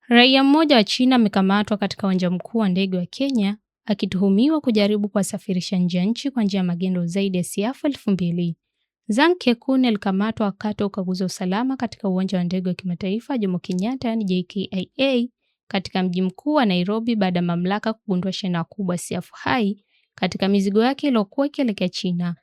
Raia mmoja wa China amekamatwa katika uwanja mkuu wa ndege wa Kenya akituhumiwa kujaribu kuwasafirisha nje ya nchi kwa njia ya magendo zaidi ya siafu 2,000. Zhang Kekun alikamatwa wakati wa ukaguzi wa usalama katika uwanja wa ndege wa kimataifa Jomo Kenyatta yani JKIA katika mji mkuu wa Nairobi baada ya mamlaka kugundua shehena kubwa ya siafu hai katika mizigo yake iliyokuwa ikielekea China.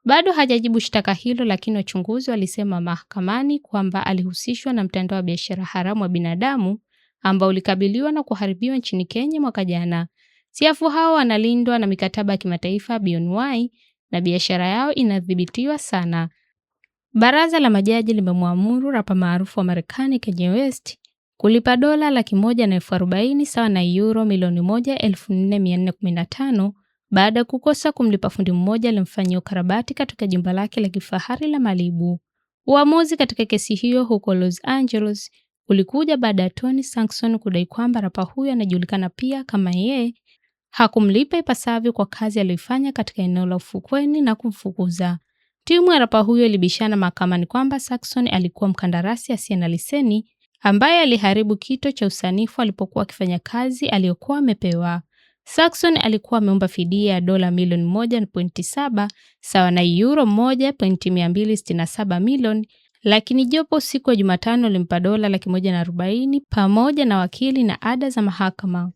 Bado hajajibu shtaka hilo, lakini wachunguzi walisema mahakamani kwamba alihusishwa na mtandao wa biashara haramu wa binadamu ambao ulikabiliwa na kuharibiwa nchini Kenya mwaka jana. Siafu hao wanalindwa na mikataba ya kimataifa BOY na biashara yao inadhibitiwa sana. Baraza la majaji limemwamuru rapa maarufu wa Marekani Kanye West kulipa dola 140,000 sawa na euro milioni 1,415 baada ya kukosa kumlipa fundi mmoja alimfanyia ukarabati katika jumba lake la kifahari la Malibu. Uamuzi katika kesi hiyo huko Los Angeles ulikuja baada ya Tony Sankson kudai kwamba rapa huyo anajulikana pia kama yeye hakumlipa ipasavyo kwa kazi aliyoifanya katika eneo la ufukweni na kumfukuza. Timu ya rapa huyo ilibishana mahakamani kwamba Sankson alikuwa mkandarasi asiye na leseni ambaye aliharibu kito cha usanifu alipokuwa akifanya kazi aliyokuwa amepewa. Sankson alikuwa ameomba fidia ya dola milioni 1.7 sawa na euro 1.267 milioni, lakini jopo siku ya Jumatano limpa dola 140,000 pamoja na wakili na ada za mahakama.